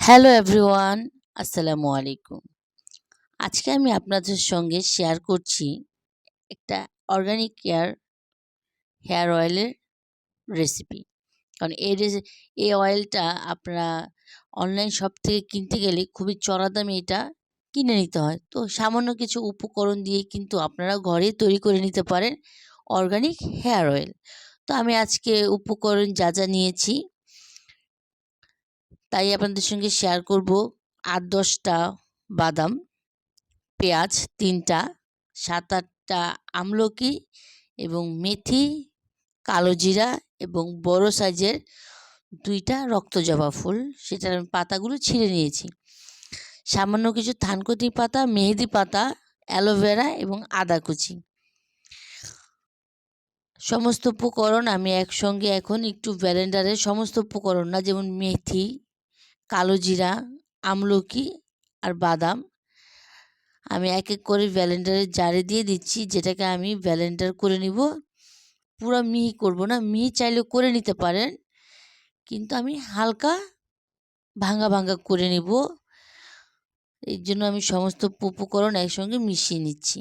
Hello everyone, আসসালামু আলাইকুম। আজকে আমি আপনাদের সঙ্গে শেয়ার করছি একটা অর্গানিক হেয়ার অয়েলের রেসিপি। কারণ এই অয়েলটা আপনারা অনলাইন শপ থেকে কিনতে গেলে খুবই চড়া দামে এটা কিনে নিতে হয়। তো সামান্য কিছু উপকরণ দিয়ে কিন্তু আপনারা ঘরে তৈরি করে নিতে পারেন অর্গানিক হেয়ার অয়েল। তো আমি আজকে উপকরণ যা নিয়েছি তাই আপনাদের সঙ্গে শেয়ার করব। ৮-১০টা বাদাম, পেঁয়াজ ৩টা, ৭-৮টা আমলকি এবং মেথি, কালো জিরা এবং বড় সাইজের ২টা রক্তজবা ফুল, সেটার আমি পাতাগুলো ছিঁড়ে নিয়েছি। সামান্য কিছু থানকুনি পাতা, মেহেদি পাতা, অ্যালোভেরা এবং আদা কুচি। সমস্ত উপকরণ আমি একসঙ্গে এখন একটু ব্লেন্ডারে সমস্ত উপকরণ না, যেমন মেথি, কালো জিরা, আমলকি আর বাদাম আমি এক এক করে ব্লেন্ডারের জারে দিয়ে দিচ্ছি, যেটাকে আমি ব্লেন্ডার করে নিব। পুরো মিহি করব না, মিহি চাইলেও করে নিতে পারেন, কিন্তু আমি হালকা ভাঙা ভাঙা করে নিব। এর জন্য আমি সমস্ত উপকরণ একসঙ্গে মিশিয়ে নিচ্ছি।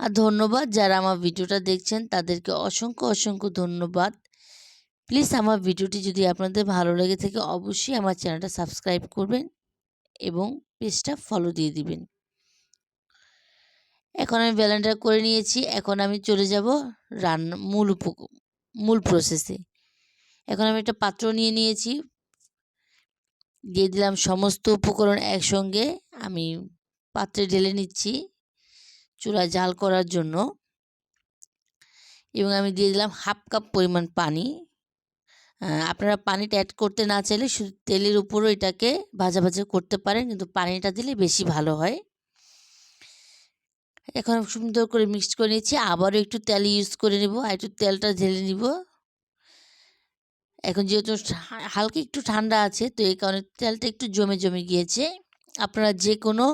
আর ধন্যবাদ যারা আমার ভিডিওটা দেখছেন, তাদেরকে অসংখ্য ধন্যবাদ। প্লিজ আমার ভিডিওটি যদি আপনাদের ভালো লেগে থাকে অবশ্যই আমার চ্যানেলটা সাবস্ক্রাইব করবেন এবং পেজটা ফলো দিয়ে দিবেন। এখন আমি ব্লেন্ডার করে নিয়েছি। এখন আমি চলে যাব মূল প্রসেসে। এখন আমি একটা পাত্র নিয়ে নিয়েছি, দিয়ে দিলাম সমস্ত উপকরণ একসঙ্গে। আমি পাত্রে ঢেলে নিচ্ছি চুলায় জাল করার জন্য, এবং আমি দিয়ে দিলাম 1/2 কাপ পরিমাণ পানি। আপনারা পানিটা অ্যাড করতে না চাইলে শুধু তেলের উপরও এটাকে ভাজা করতে পারেন, কিন্তু পানিটা দিলে বেশি ভালো হয়। এখন সুন্দর করে মিক্সড করে নিচ্ছি। আবারও একটু তেল ইউজ করে নেব, আর একটু তেলটা ঢেলে নিব। এখন যেহেতু হালকা একটু ঠান্ডা আছে, তো এই কারণে তেলটা একটু জমে গিয়েছে। আপনারা যে কোনো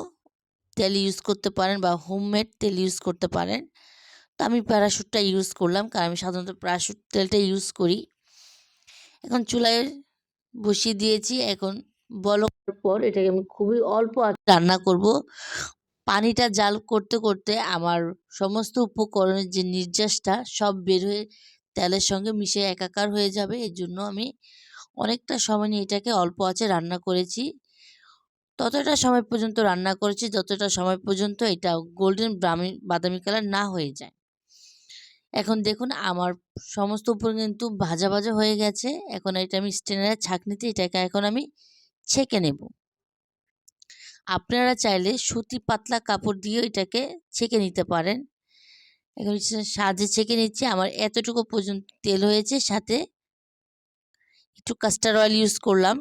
তেল ইউজ করতে পারেন বা হোমমেড তেল ইউজ করতে পারেন। তো আমি প্যারাশুটটা ইউজ করলাম, কারণ আমি সাধারণত প্যারাশুট তেলটা ইউজ করি। এখন চুলায় বসিয়ে দিয়েছি। এখন বলকের পর এটাকে আমি খুবই অল্প আঁচে রান্না করব। পানিটা জাল করতে আমার সমস্ত উপকরণের যে নির্যাসটা সব বের হয়ে তেলের সঙ্গে মিশে একাকার হয়ে যাবে। এর জন্য আমি অনেকটা সময় নিয়ে এটাকে অল্প আঁচে রান্না করেছি। ততটা সময় পর্যন্ত রান্না করেছি যতটা সময় পর্যন্ত এটা গোল্ডেন বাদামি কালার না হয়ে যায়। এখন দেখুন আমার সমস্ত উপকরণ কিন্তু ভাজা হয়ে গেছে। এখন এটা আমি স্ট্রেনারের ছাঁকনিতে এটাকে এখন আমি ছেঁকে নেব। আপনারা চাইলে সুতি পাতলা কাপড় দিয়েও এটাকে ছেঁকে নিতে পারেন। এখন সাহায্যে ছেঁকে নিচ্ছি। আমার এতটুকু পর্যন্ত তেল হয়েছে, সাথে একটু কাস্টার অয়েল ইউজ করলাম।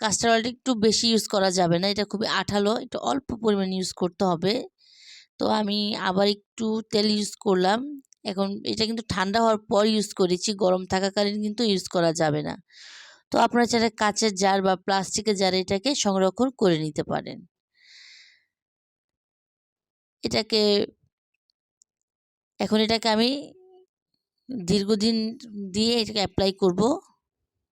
কাস্টার অয়েলটা একটু বেশি ইউজ করা যাবে না, এটা খুবই আঠালো, একটু অল্প পরিমাণ ইউজ করতে হবে। তো আমি আবার একটু তেল ইউজ করলাম। এখন এটা কিন্তু ঠান্ডা হওয়ার পর ইউজ করেছি, গরম থাকাকালীন কিন্তু ইউজ করা যাবে না। তো আপনারা চাইলে কাঁচের জার বা প্লাস্টিকের জারে এটাকে সংরক্ষণ করে নিতে পারেন। এটাকে এখন এটাকে আমি দীর্ঘদিন দিয়ে এটাকে অ্যাপ্লাই করব।